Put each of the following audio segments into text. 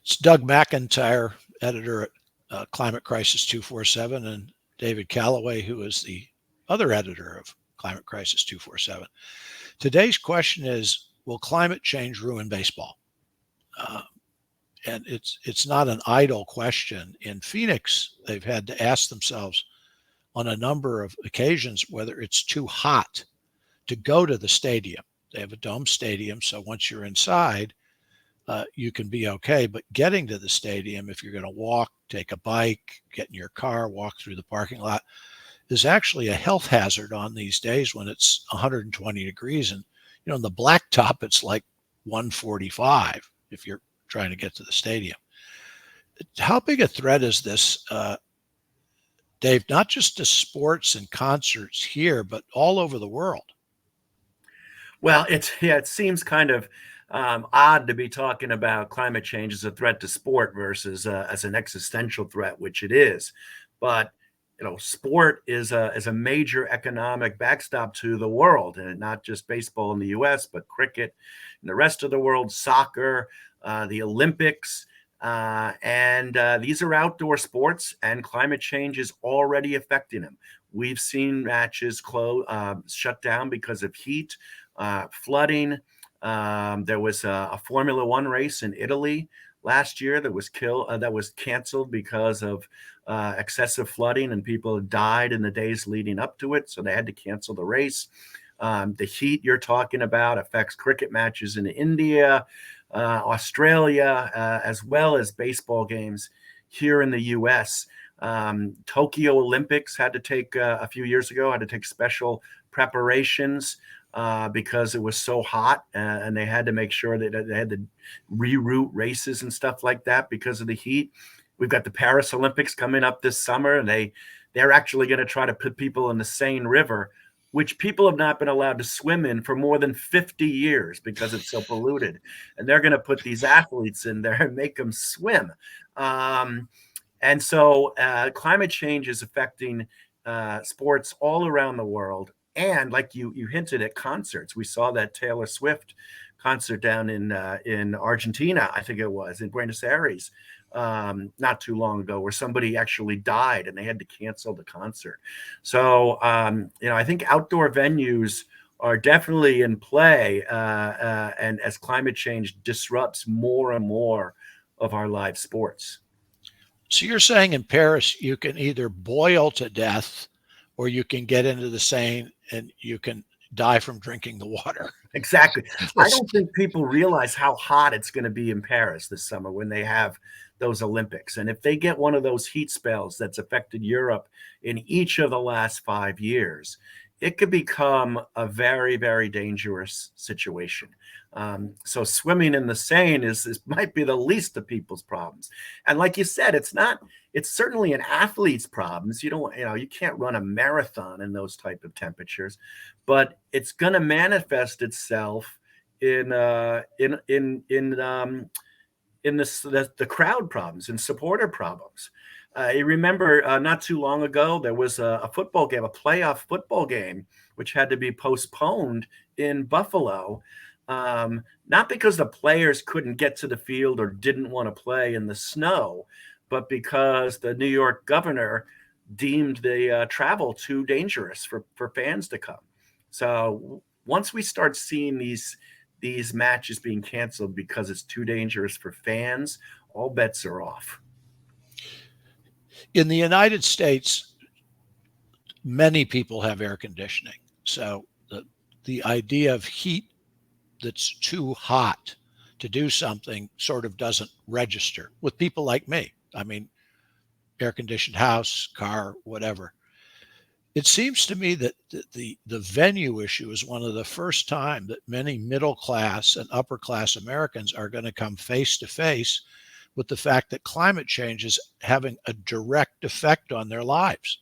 It's Doug McIntyre, editor at ClimateCrisis247, and David Calloway, who is the other editor of ClimateCrisis247. Today's question is, will climate change ruin baseball? And it's not an idle question. In Phoenix, they've had to ask themselves on a number of occasions whether it's too hot to go to the stadium. They have a dome stadium, so once you're inside, you can be okay. But getting to the stadium, if you're going to walk, take a bike, get in your car, walk through the parking lot, is actually a health hazard on these days when it's 120 degrees. And, on the blacktop, it's like 145 if you're trying to get to the stadium. How big a threat is this, Dave, not just to sports and concerts here, but all over the world? Well, it seems kind of odd to be talking about climate change as a threat to sport versus as an existential threat, which it is. But sport is a major economic backstop to the world, and not just baseball in the U.S., but cricket in the rest of the world, soccer, the Olympics. And these are outdoor sports, and climate change is already affecting them. We've seen matches shut down because of heat, flooding. There was a Formula One race in Italy last year that was canceled because of excessive flooding, and people died in the days leading up to it, so they had to cancel the race. The heat you're talking about affects cricket matches in India, Australia, as well as baseball games here in the U.S. Tokyo Olympics a few years ago had to take special preparations because it was so hot, and they had to make sure that they had to reroute races and stuff like that because of the heat. We've got the Paris Olympics coming up this summer, and they're actually going to try to put people in the Seine River, which people have not been allowed to swim in for more than 50 years because it's so polluted. And they're going to put these athletes in there and make them swim. And so climate change is affecting sports all around the world. And like you hinted at concerts, we saw that Taylor Swift concert down in Argentina, I think it was, in Buenos Aires, not too long ago, where somebody actually died and they had to cancel the concert. So, I think outdoor venues are definitely in play, and as climate change disrupts more and more of our live sports. So you're saying in Paris, you can either boil to death or you can get into the Seine and you can die from drinking the water. Exactly. I don't think people realize how hot it's going to be in Paris this summer when they have those Olympics. And if they get one of those heat spells that's affected Europe in each of the last 5 years, it could become a very, very dangerous situation. So swimming in the Seine might be the least of people's problems. And like you said, it's certainly an athlete's problems. You can't run a marathon in those type of temperatures, but it's going to manifest itself in the crowd problems and supporter problems. You remember not too long ago, there was a football game, a playoff football game, which had to be postponed in Buffalo. Not because the players couldn't get to the field or didn't want to play in the snow, but because the New York governor deemed the travel too dangerous for fans to come. So once we start seeing these matches being canceled because it's too dangerous for fans, all bets are off. In the United States, many people have air conditioning. So the idea of heat that's too hot to do something sort of doesn't register with people like me. I mean, air-conditioned house, car, whatever. It seems to me that the venue issue is one of the first time that many middle class and upper class Americans are going to come face to face with the fact that climate change is having a direct effect on their lives.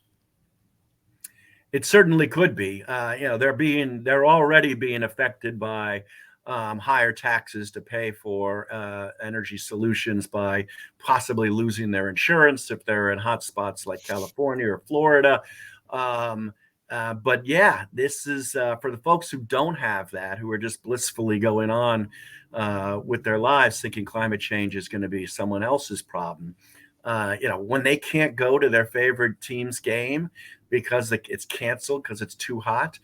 It certainly could be. They're already being affected by higher taxes to pay for energy solutions, by possibly losing their insurance if they're in hot spots like California or Florida. But yeah, this is for the folks who don't have that, who are just blissfully going on with their lives, thinking climate change is going to be someone else's problem. When they can't go to their favorite team's game because it's canceled because it's too hot,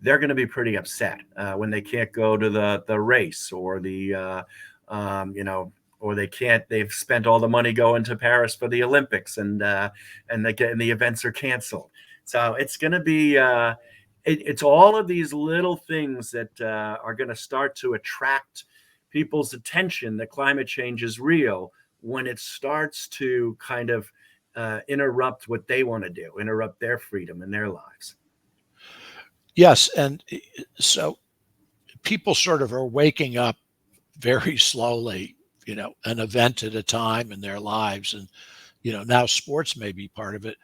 they're going to be pretty upset when they can't go to the race or or they can't. They've spent all the money going to Paris for the Olympics, and the events are canceled. So it's going to be it's all of these little things that are going to start to attract people's attention that climate change is real when it starts to kind of interrupt what they want to do, interrupt their freedom in their lives. Yes. And so people sort of are waking up very slowly, an event at a time in their lives. And, now sports may be part of it.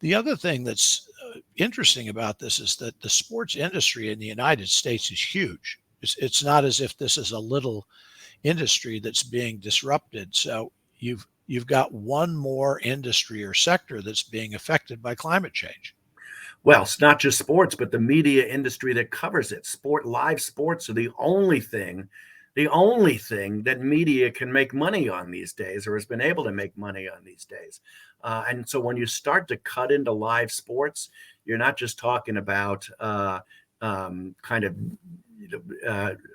The other thing that's interesting about this is that the sports industry in the United States is huge. It's not as if this is a little industry that's being disrupted. So you've got one more industry or sector that's being affected by climate change. Well, it's not just sports, but the media industry that covers it. Live sports are the only thing that media can make money on these days, or has been able to make money on these days. And so when you start to cut into live sports, you're not just talking about kind of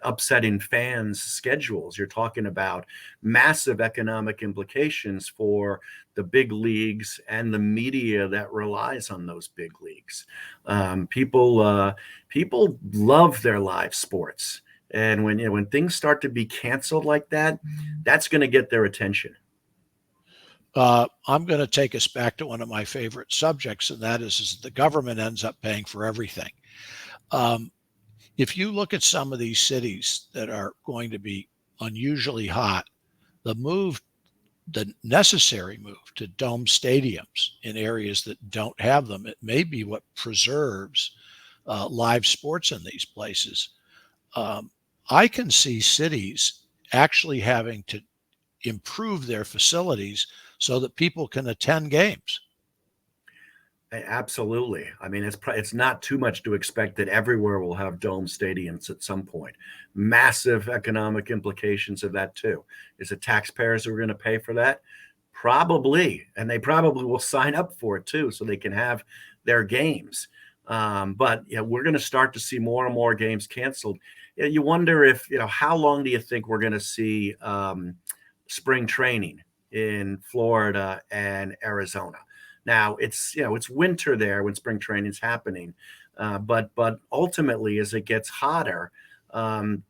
upsetting fans' schedules. You're talking about massive economic implications for the big leagues and the media that relies on those big leagues. People love their live sports, and when things start to be canceled like that, that's going to get their attention. I'm going to take us back to one of my favorite subjects, and that is the government ends up paying for everything. If you look at some of these cities that are going to be unusually hot, the necessary move to dome stadiums in areas that don't have them, it may be what preserves live sports in these places. I can see cities actually having to improve their facilities so that people can attend games. Absolutely. I mean, it's not too much to expect that everywhere will have dome stadiums at some point. Massive economic implications of that too. Is it taxpayers who are going to pay for that? Probably, and they probably will sign up for it too, so they can have their games. But we're going to start to see more and more games canceled. You wonder if how long do you think we're going to see spring training in Florida and Arizona? Now it's winter there when spring training is happening, but ultimately as it gets hotter,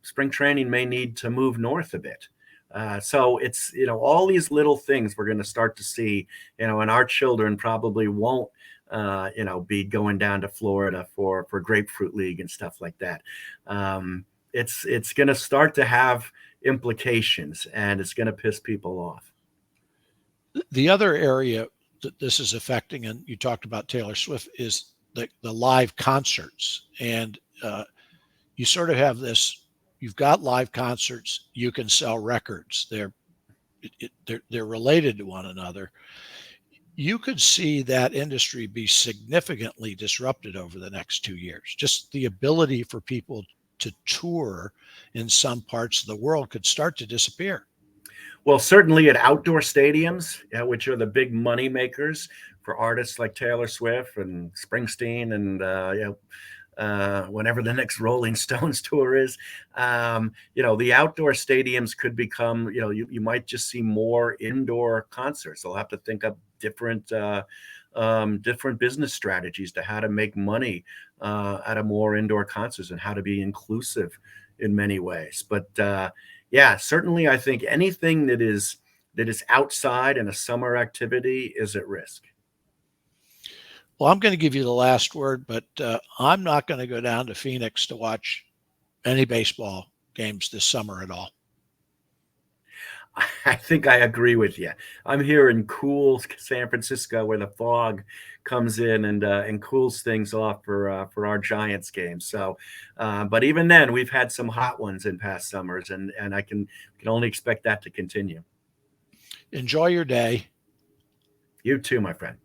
spring training may need to move north a bit. So it's all these little things we're going to start to see, and our children probably won't be going down to Florida for Grapefruit League and stuff like that. It's going to start to have implications, and it's going to piss people off. The other area that this is affecting, and you talked about Taylor Swift, is the live concerts. And you sort of have this, you've got live concerts, you can sell records. They're related to one another. You could see that industry be significantly disrupted over the next 2 years. Just the ability for people to tour in some parts of the world could start to disappear. Well, certainly at outdoor stadiums, which are the big money makers for artists like Taylor Swift and Springsteen and whenever the next Rolling Stones tour is, the outdoor stadiums could become, you might just see more indoor concerts. They'll have to think up different business strategies to how to make money out of more indoor concerts and how to be inclusive in many ways. But yeah, certainly I think anything that is outside and a summer activity is at risk. Well, I'm going to give you the last word, but I'm not going to go down to Phoenix to watch any baseball games this summer at all. I think I agree with you. I'm here in cool San Francisco where the fog comes in and cools things off for our Giants game. So, but even then, we've had some hot ones in past summers, and I can only expect that to continue. Enjoy your day. You too, my friend.